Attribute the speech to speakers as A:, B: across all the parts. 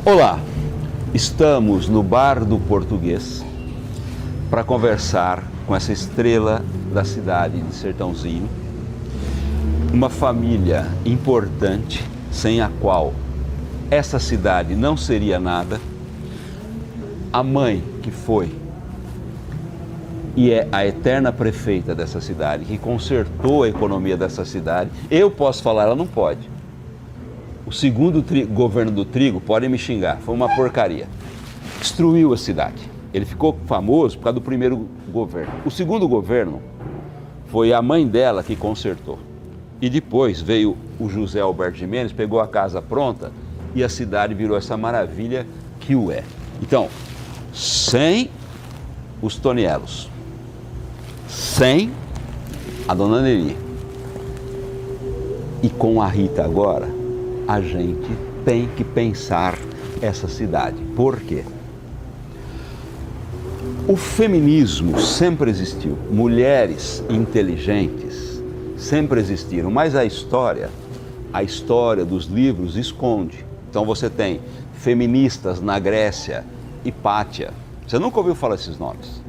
A: Olá, estamos no Bar do Português para conversar com essa estrela da cidade de Sertãozinho, uma família importante sem a qual essa cidade não seria nada, a mãe que foi e é a eterna prefeita dessa cidade, que consertou a economia dessa cidade. Eu posso falar, ela não pode. O segundo governo do Trigo, podem me xingar, foi uma porcaria. Destruiu a cidade. Ele ficou famoso por causa do primeiro governo. O segundo governo foi a mãe dela que consertou. E depois veio o José Alberto Gimenez, pegou a casa pronta e a cidade virou essa maravilha que o é. Então, sem os Tonielos, sem a dona Nelly e com a Rita agora, a gente tem que pensar essa cidade. Por quê? O feminismo sempre existiu, mulheres inteligentes sempre existiram, mas a história dos livros esconde. Então você tem feministas na Grécia, Hipátia, você nunca ouviu falar esses nomes?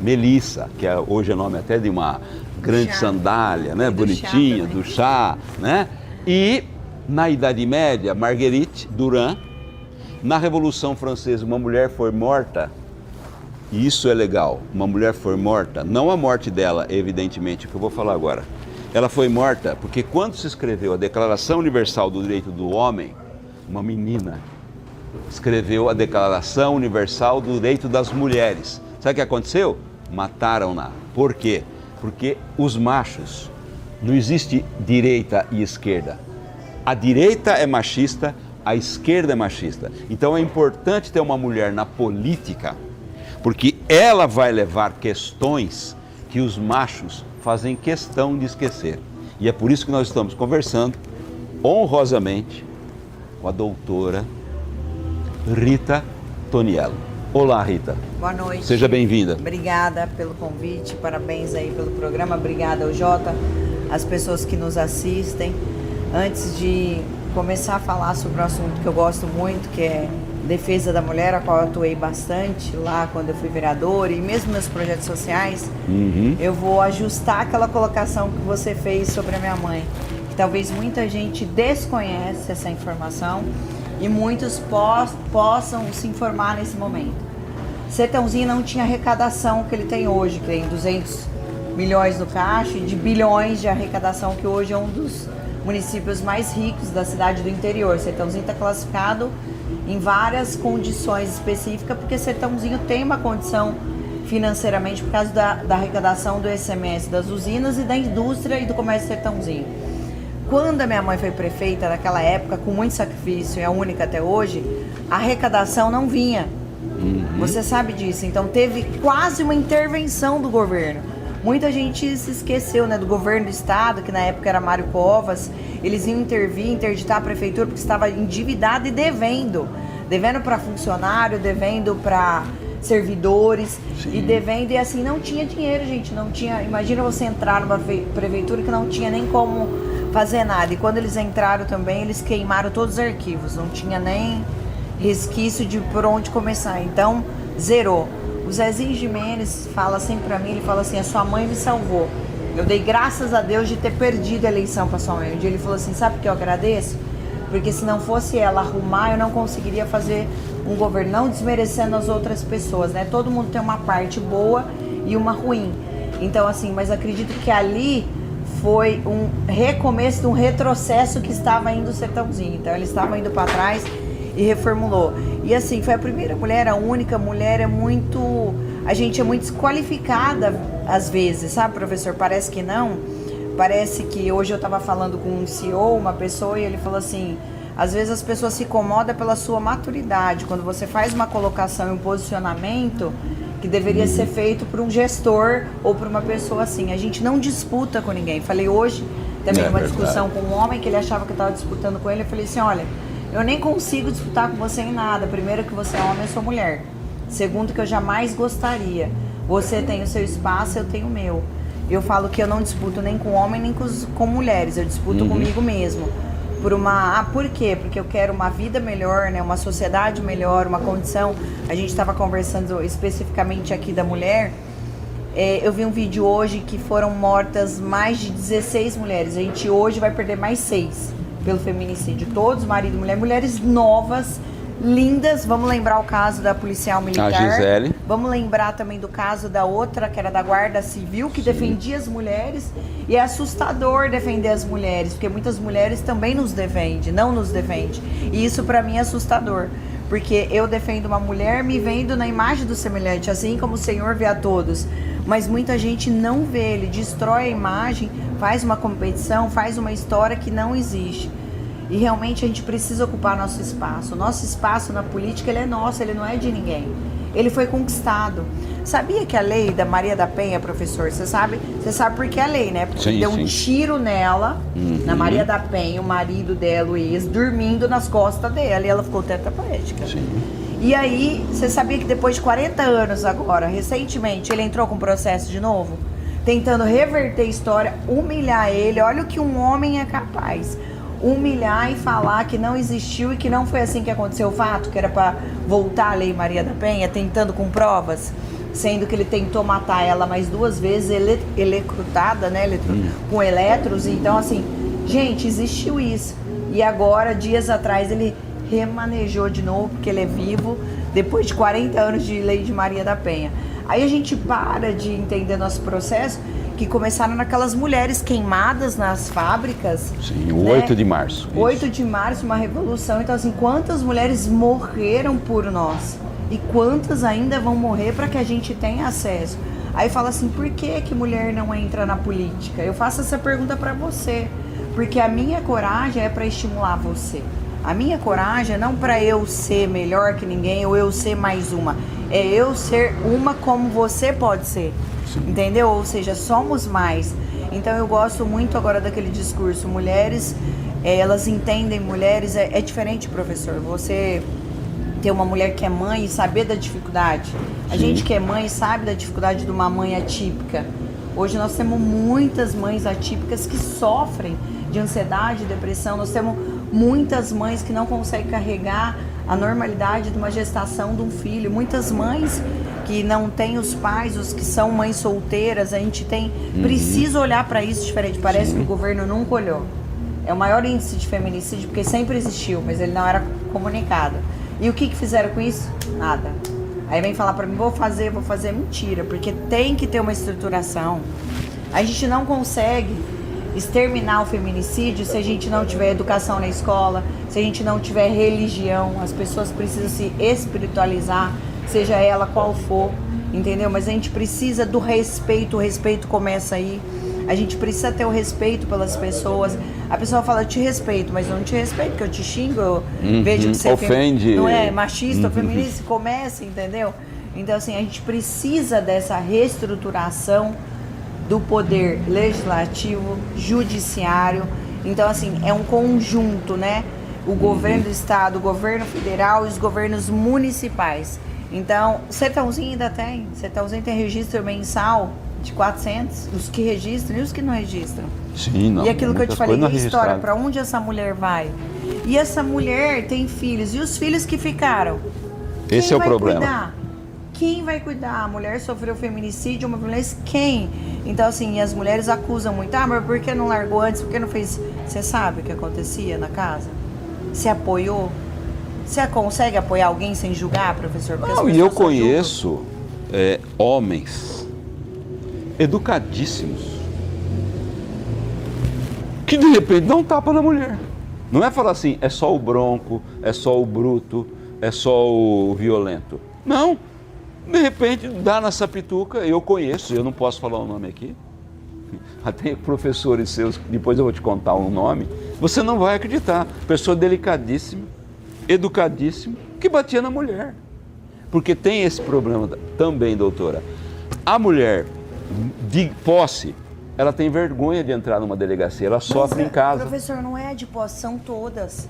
A: Melissa, que hoje é nome até de uma grande sandália, né? Bonitinha, do chá, né? E na Idade Média, Marguerite Durand. Na Revolução Francesa, uma mulher foi morta, e isso é legal, uma mulher foi morta, não a morte dela, evidentemente, o que eu vou falar agora. Ela foi morta porque quando se escreveu a Declaração Universal do Direito do Homem, uma menina escreveu a Declaração Universal do Direito das Mulheres. Sabe o que aconteceu? Mataram-na. Por quê? Porque os machos, não existe direita e esquerda. A direita é machista, a esquerda é machista. Então é importante ter uma mulher na política, porque ela vai levar questões que os machos fazem questão de esquecer. E é por isso que nós estamos conversando honrosamente com a doutora Rita Toniello. Olá, Rita.
B: Boa noite.
A: Seja bem-vinda.
B: Obrigada pelo convite, parabéns aí pelo programa, obrigada ao Jota, as pessoas que nos assistem. Antes de começar a falar sobre um assunto que eu gosto muito, que é defesa da mulher, a qual eu atuei bastante lá quando eu fui vereadora e mesmo meus projetos sociais, eu vou ajustar aquela colocação que você fez sobre a minha mãe. Que talvez muita gente desconhece essa informação e muitos possam se informar nesse momento. Sertãozinho não tinha arrecadação que ele tem hoje, que tem 200 milhões no caixa e de bilhões de arrecadação, que hoje é um dos municípios mais ricos da cidade do interior. Sertãozinho está classificado em várias condições específicas, porque Sertãozinho tem uma condição financeiramente por causa da arrecadação do ICMS das usinas e da indústria e do comércio Sertãozinho. Quando a minha mãe foi prefeita, naquela época, com muito sacrifício, é a única até hoje, a arrecadação não vinha. Você sabe disso. Então teve quase uma intervenção do governo. Muita gente se esqueceu, né, do governo do estado, que na época era Mário Covas. Eles iam interditar a prefeitura porque estava endividada e devendo para funcionário, devendo para servidores. Sim. E devendo, e assim, não tinha dinheiro, gente, não tinha. Imagina você entrar numa prefeitura que não tinha nem como fazer nada. E quando eles entraram também, eles queimaram todos os arquivos, não tinha nem resquício de por onde começar, então zerou. O Zezinho Gimenez fala sempre pra mim, ele fala assim: a sua mãe me salvou, eu dei graças a Deus de ter perdido a eleição pra sua mãe. Um dia ele falou assim: sabe por que eu agradeço? Porque se não fosse ela arrumar, eu não conseguiria fazer um governo, não desmerecendo as outras pessoas, né? Todo mundo tem uma parte boa e uma ruim, então assim, mas acredito que ali foi um recomeço de um retrocesso que estava indo o Sertãozinho. Então ele estava indo para trás e reformulou. E assim, foi a primeira mulher, a única mulher. A gente é muito desqualificada às vezes, sabe, professor? Parece que não. Parece que hoje eu estava falando com um CEO, uma pessoa, e ele falou assim: às vezes as pessoas se incomodam pela sua maturidade, quando você faz uma colocação e um posicionamento que deveria ser feito por um gestor ou por uma pessoa assim. A gente não disputa com ninguém. Falei hoje também numa discussão com um homem que ele achava que eu estava disputando com ele. Eu falei assim: olha, eu nem consigo disputar com você em nada. Primeiro, que você é homem, eu sou mulher. Segundo, que eu jamais gostaria. Você tem o seu espaço, eu tenho o meu. Eu falo que eu não disputo nem com homem, nem com mulheres. Eu disputo comigo mesmo. Por quê? Porque eu quero uma vida melhor, né? Uma sociedade melhor, uma condição. A gente estava conversando especificamente aqui da mulher. Eu vi um vídeo hoje que foram mortas mais de 16 mulheres. A gente hoje vai perder mais 6 pelo feminicídio. Todos, marido e mulher, mulheres novas, lindas. Vamos lembrar o caso da policial militar.
A: A Gisele.
B: Vamos lembrar também do caso da outra, que era da Guarda Civil, que defendia as mulheres. E é assustador defender as mulheres, porque muitas mulheres também não nos defendem. E isso pra mim é assustador. Porque eu defendo uma mulher me vendo na imagem do semelhante, assim como o Senhor vê a todos. Mas muita gente não vê, ele destrói a imagem, faz uma competição, faz uma história que não existe. E realmente a gente precisa ocupar nosso espaço. O nosso espaço na política, ele é nosso, ele não é de ninguém. Ele foi conquistado. Sabia que a lei da Maria da Penha, professor, você sabe por que a lei, né? Porque deu um tiro nela, na Maria da Penha, o marido dela, o ex, dormindo nas costas dela, e ela ficou tetraplégica.
A: Sim.
B: E aí, você sabia que depois de 40 anos agora, recentemente, ele entrou com processo de novo? Tentando reverter a história, humilhar ele. Olha o que um homem é capaz. Humilhar e falar que não existiu e que não foi assim que aconteceu o fato, que era para voltar a lei Maria da Penha, tentando com provas, sendo que ele tentou matar ela mais 2 vezes, eletrocutada, né, com eletros. Então, assim, gente, existiu isso. E agora, dias atrás, ele remanejou de novo, porque ele é vivo, depois de 40 anos de lei de Maria da Penha. Aí a gente para de entender nosso processo, que começaram naquelas mulheres queimadas nas fábricas.
A: Sim, o 8 de março.
B: 8 de março, uma revolução. Então, assim, quantas mulheres morreram por nós? E quantas ainda vão morrer para que a gente tenha acesso? Aí fala assim, por que mulher não entra na política? Eu faço essa pergunta para você, porque a minha coragem é para estimular você. A minha coragem é não para eu ser melhor que ninguém ou eu ser mais uma. É eu ser uma como você pode ser. Sim. Entendeu? Ou seja, somos mais. Então eu gosto muito agora daquele discurso. Mulheres, elas entendem mulheres. É diferente, professor. Você ter uma mulher que é mãe e saber da dificuldade. A
A: Sim.
B: gente que é mãe sabe da dificuldade de uma mãe atípica. Hoje nós temos muitas mães atípicas que sofrem de ansiedade, depressão. Nós temos muitas mães que não conseguem carregar a normalidade de uma gestação de um filho. Muitas mães que não têm os pais, os que são mães solteiras, a gente precisa olhar para isso diferente. Parece que o governo nunca olhou. É o maior índice de feminicídio, porque sempre existiu, mas ele não era comunicado. E o que fizeram com isso? Nada. Aí vem falar para mim, vou fazer. Mentira, porque tem que ter uma estruturação. A gente não consegue exterminar o feminicídio se a gente não tiver educação na escola, se a gente não tiver religião. As pessoas precisam se espiritualizar, seja ela qual for, entendeu? Mas a gente precisa do respeito, o respeito começa aí. A gente precisa ter o respeito pelas pessoas. A pessoa fala, eu te respeito, mas eu não te respeito, porque eu te xingo, eu vejo que você
A: ofende.
B: Não é machista, feminista, começa, entendeu? Então, assim, a gente precisa dessa reestruturação do poder legislativo, judiciário. Então, assim, é um conjunto, né? O governo do estado, o governo federal e os governos municipais. Então, Sertãozinho ainda tem. Sertãozinho tem registro mensal de 400, os que registram e os que não registram.
A: Sim, não.
B: E aquilo que eu te falei, que história,
A: registrado.
B: para onde essa mulher vai? E essa mulher tem filhos, e os filhos que ficaram?
A: Esse é o problema.
B: Cuidar? Quem vai cuidar? A mulher sofreu feminicídio, uma mulher, quem? Então, assim, as mulheres acusam muito, mas por que não largou antes? Por que não fez? Você sabe o que acontecia na casa? Você apoiou? Você consegue apoiar alguém sem julgar, professor? Porque
A: não, e eu conheço homens educadíssimos que de repente dão um tapa na mulher. Não é falar assim, é só o bronco, é só o bruto, é só o violento. Não. De repente dá na sapituca, eu conheço, eu não posso falar o nome aqui. Até professores seus, depois eu vou te contar um nome, você não vai acreditar. Pessoa delicadíssima, educadíssima, que batia na mulher. Porque tem esse problema também, doutora. A mulher de posse, ela tem vergonha de entrar numa delegacia, ela sofre em casa.
B: Professor, não é de posse, são todas.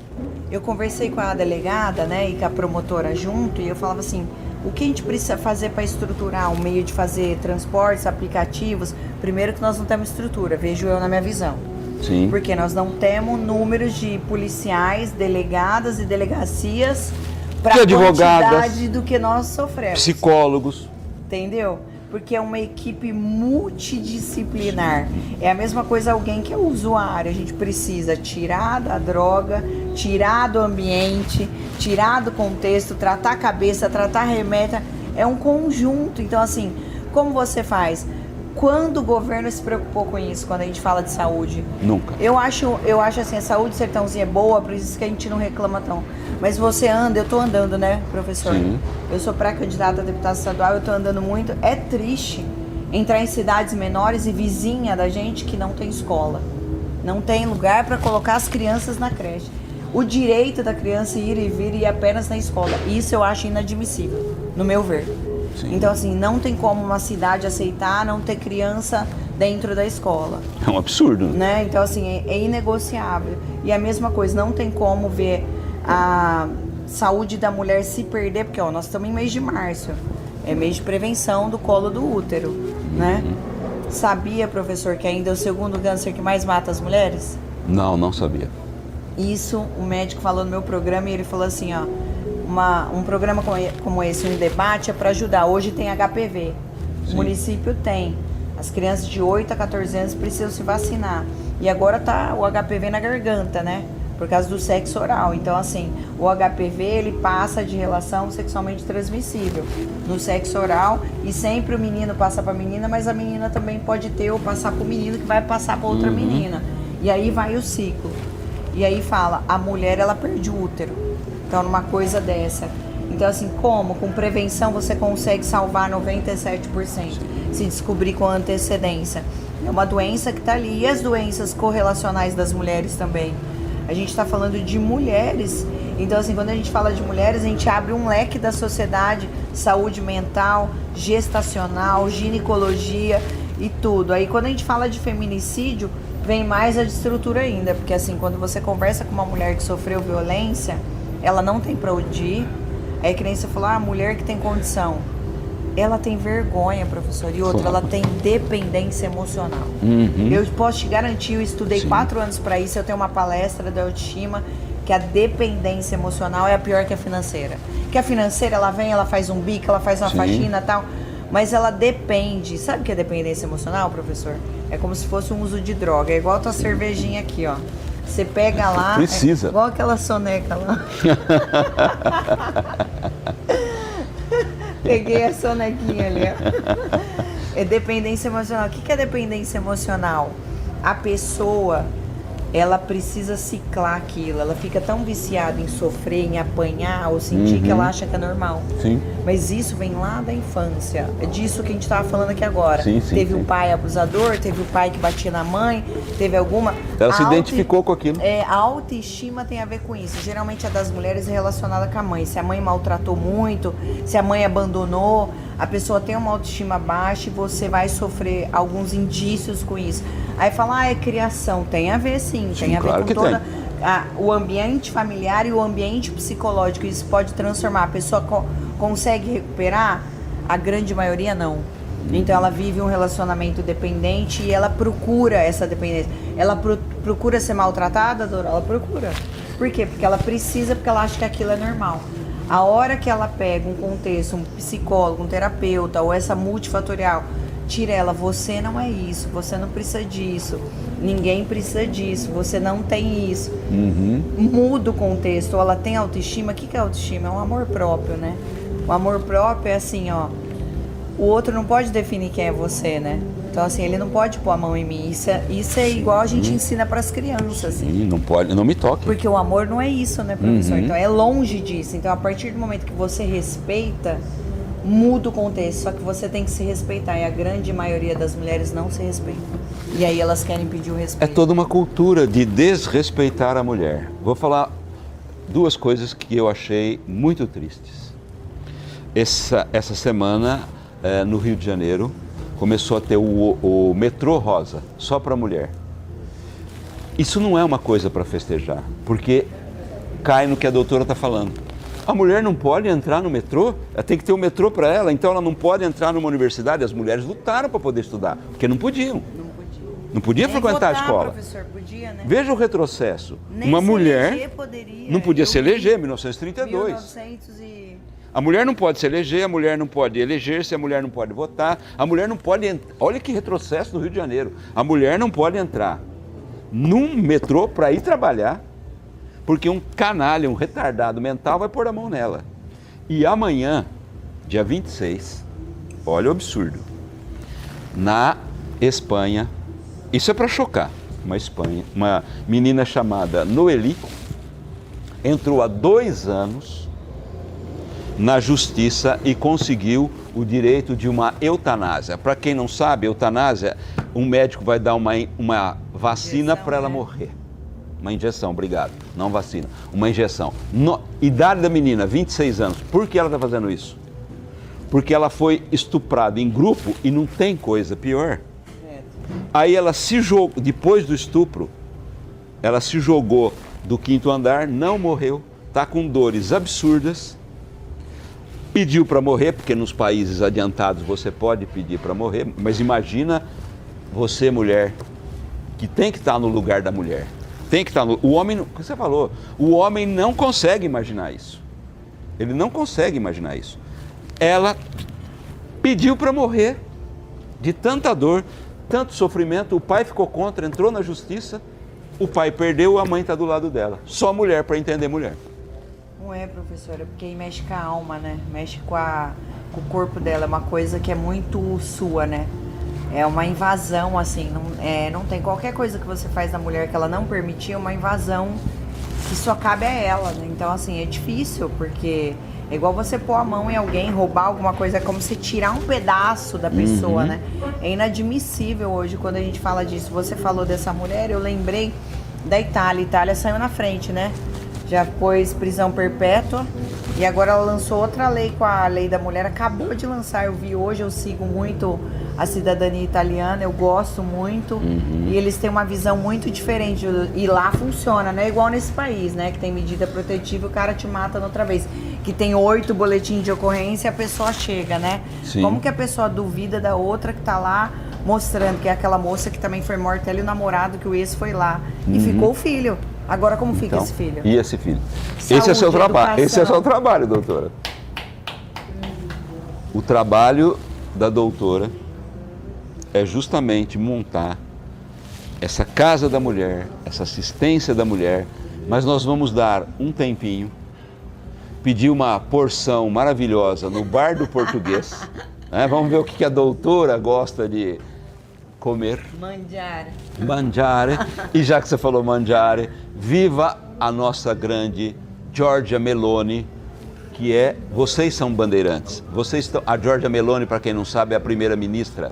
B: Eu conversei com a delegada, né, e com a promotora junto, e eu falava assim, o que a gente precisa fazer para estruturar um meio de fazer transportes, aplicativos? Primeiro que nós não temos estrutura, vejo eu na minha visão.
A: Sim.
B: Porque nós não temos números de policiais, delegadas e delegacias para a quantidade do que nós sofremos.
A: Psicólogos.
B: Entendeu? Porque é uma equipe multidisciplinar. É a mesma coisa alguém que é usuário. A gente precisa tirar da droga, tirar do ambiente, tirar do contexto, tratar a cabeça, tratar a remeta. É um conjunto. Então, assim, como você faz? Quando o governo se preocupou com isso, quando a gente fala de saúde?
A: Nunca.
B: Eu acho assim, a saúde sertãozinha é boa, por isso que a gente não reclama tão. Mas você anda, eu tô andando, né, professor?
A: Sim.
B: Eu sou pré-candidata a deputada estadual, eu tô andando muito. É triste entrar em cidades menores e vizinha da gente que não tem escola. Não tem lugar para colocar as crianças na creche. O direito da criança ir e vir e ir apenas na escola. Isso eu acho inadmissível, no meu ver.
A: Sim.
B: Então, assim, não tem como uma cidade aceitar não ter criança dentro da escola.
A: É um absurdo.
B: Né? Então, assim, é inegociável. E a mesma coisa, não tem como ver a saúde da mulher se perder, porque ó, nós estamos em mês de março. É mês de prevenção do colo do útero, né? Sabia, professor, que ainda é o segundo câncer que mais mata as mulheres?
A: Não sabia.
B: Isso, o médico falou no meu programa e ele falou assim, ó, um programa como esse, um debate é para ajudar. Hoje tem HPV,
A: Sim.
B: O município tem. As crianças de 8 a 14 anos precisam se vacinar. E agora tá o HPV na garganta, né? Por causa do sexo oral. Então, assim, o HPV, ele passa de relação sexualmente transmissível no sexo oral. E sempre o menino passa para a menina, mas a menina também pode ter ou passar para o menino que vai passar para outra menina. E aí vai o ciclo. E aí fala, a mulher, ela perde o útero. Então, numa coisa dessa. Então, assim, como? Com prevenção você consegue salvar 97%. Se descobrir com antecedência. É uma doença que está ali. E as doenças correlacionais das mulheres também. A gente está falando de mulheres. Então, assim, quando a gente fala de mulheres, a gente abre um leque da sociedade. Saúde mental, gestacional, ginecologia e tudo. Aí, quando a gente fala de feminicídio, vem mais a estrutura ainda. Porque, assim, quando você conversa com uma mulher que sofreu violência, ela não tem para onde ir. Aí que nem você falou, a mulher que tem condição, ela tem vergonha, professor. E outra, ela tem dependência emocional. Eu posso te garantir, eu estudei 4 anos para isso, eu tenho uma palestra da autoestima, que a dependência emocional é a pior que a financeira. Que a financeira, ela vem, ela faz um bico, ela faz uma faxina e tal, mas ela depende. Sabe o que é dependência emocional, professor? É como se fosse um uso de droga. É igual a tua cervejinha aqui, ó. Você pega lá,
A: precisa.
B: É igual aquela soneca lá. Peguei a sonequinha ali, ó. É dependência emocional. O que é dependência emocional? A pessoa, ela precisa ciclar aquilo. Ela fica tão viciada em sofrer, em apanhar ou sentir que ela acha que é normal.
A: Sim.
B: Mas isso vem lá da infância. É disso que a gente estava falando aqui agora.
A: Sim,
B: teve o pai abusador, teve o pai que batia na mãe, teve alguma...
A: Ela se identificou com aquilo.
B: A autoestima tem a ver com isso. Geralmente a das mulheres é relacionada com a mãe. Se a mãe maltratou muito, se a mãe abandonou, a pessoa tem uma autoestima baixa e você vai sofrer alguns indícios com isso. Aí fala, é criação. Tem a ver sim, tem a ver
A: claro
B: com
A: que
B: toda... o ambiente familiar e o ambiente psicológico. Isso pode transformar. A pessoa consegue recuperar? A grande maioria não. Então ela vive um relacionamento dependente e ela procura essa dependência. Ela procura ser maltratada, Dora? Ela procura. Por quê? Porque ela precisa, porque ela acha que aquilo é normal. A hora que ela pega um contexto, um psicólogo, um terapeuta ou essa multifatorial, tira ela, você não é isso, você não precisa disso, ninguém precisa disso, você não tem isso. Muda o contexto, ou ela tem autoestima. O que é autoestima? É um amor próprio, né? O amor próprio é assim, ó, o outro não pode definir quem é você, né? Então, assim, ele não pode pôr a mão em mim. Isso é igual a gente ensina para as crianças, assim.
A: Sim, não pode, não me toque.
B: Porque o amor não é isso, né, professor? Então, é longe disso. Então, a partir do momento que você respeita, muda o contexto. Só que você tem que se respeitar. E a grande maioria das mulheres não se respeita. E aí elas querem pedir o respeito.
A: É toda uma cultura de desrespeitar a mulher. Vou falar 2 coisas que eu achei muito tristes. Essa semana, no Rio de Janeiro, começou a ter o metrô rosa, só para mulher. Isso não é uma coisa para festejar, porque cai no que a doutora está falando. A mulher não pode entrar no metrô, ela tem que ter um metrô para ela, então ela não pode entrar numa universidade. As mulheres lutaram para poder estudar, porque não podiam. Não podia
B: Nem
A: frequentar
B: votar,
A: a escola.
B: Professor, podia, né?
A: Veja o retrocesso.
B: Nem
A: Uma
B: se
A: mulher
B: eleger poderia.
A: não podia
B: Eu
A: se
B: vi
A: eleger em 1932.
B: 1900 e...
A: A mulher não pode se eleger, a mulher não pode eleger-se, a mulher não pode votar, a mulher não pode... Olha que retrocesso no Rio de Janeiro. A mulher não pode entrar num metrô para ir trabalhar, porque um canalha, um retardado mental vai pôr a mão nela. E amanhã, dia 26, olha o absurdo, na Espanha, isso é para chocar, uma menina chamada Noeli entrou há 2 anos na justiça e conseguiu o direito de uma eutanásia. Para quem não sabe, eutanásia, um médico vai dar uma vacina para ela morrer. Uma injeção, obrigado. Não vacina, uma injeção. Idade da menina, 26 anos. Por que ela está fazendo isso? Porque ela foi estuprada em grupo e não tem coisa pior. Aí ela se jogou, depois do estupro, ela se jogou do 5º andar, não morreu, está com dores absurdas, pediu para morrer, porque nos países adiantados você pode pedir para morrer, mas imagina você, mulher, que tem que estar no lugar da mulher. Tem que estar no... O homem, você falou, o homem não consegue imaginar isso. Ele não consegue imaginar isso. Ela pediu para morrer de tanta dor, tanto sofrimento, o pai ficou contra, entrou na justiça, o pai perdeu, a mãe está do lado dela. Só mulher para entender mulher.
B: Não é, professora, porque aí mexe com a alma, né? Mexe com o corpo dela, é uma coisa que é muito sua, né? É uma invasão, assim, não tem qualquer coisa que você faz na mulher que ela não permitir, é uma invasão que só cabe a ela, né? Então, assim, é difícil, porque é igual você pôr a mão em alguém, roubar alguma coisa, é como se tirar um pedaço da pessoa, né? É inadmissível hoje quando a gente fala disso. Você falou dessa mulher, eu lembrei da Itália. A Itália saiu na frente, né? Já pôs prisão perpétua e agora ela lançou outra lei com a lei da mulher. Acabou de lançar, eu vi hoje, eu sigo muito a cidadania italiana, eu gosto muito. E eles têm uma visão muito diferente. E lá funciona, não é igual nesse país, né? Que tem medida protetiva e o cara te mata outra vez. Que tem 8 boletins de ocorrência e a pessoa chega, né?
A: Sim.
B: Como que a pessoa duvida da outra que tá lá mostrando, que é aquela moça que também foi morta, ela e o namorado, que o ex foi lá. E ficou o filho. Agora como fica esse filho?
A: E esse filho?
B: Saúde,
A: Esse é seu trabalho.
B: educação.
A: Esse é seu trabalho, doutora. O trabalho da doutora é justamente montar essa casa da mulher, essa assistência da mulher, mas nós vamos dar um tempinho, pedir uma porção maravilhosa no bar do português, né? Vamos ver o que a doutora gosta de comer. Mangiare. E já que você falou mangiare, viva a nossa grande Giorgia Meloni, que é... Vocês são bandeirantes. A Giorgia Meloni, para quem não sabe, é a primeira-ministra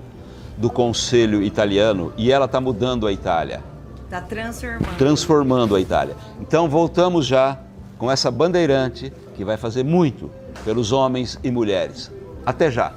A: do Conselho italiano e ela está mudando a Itália.
B: Está transformando.
A: Transformando a Itália. Então voltamos já com essa bandeirante que vai fazer muito pelos homens e mulheres. Até já!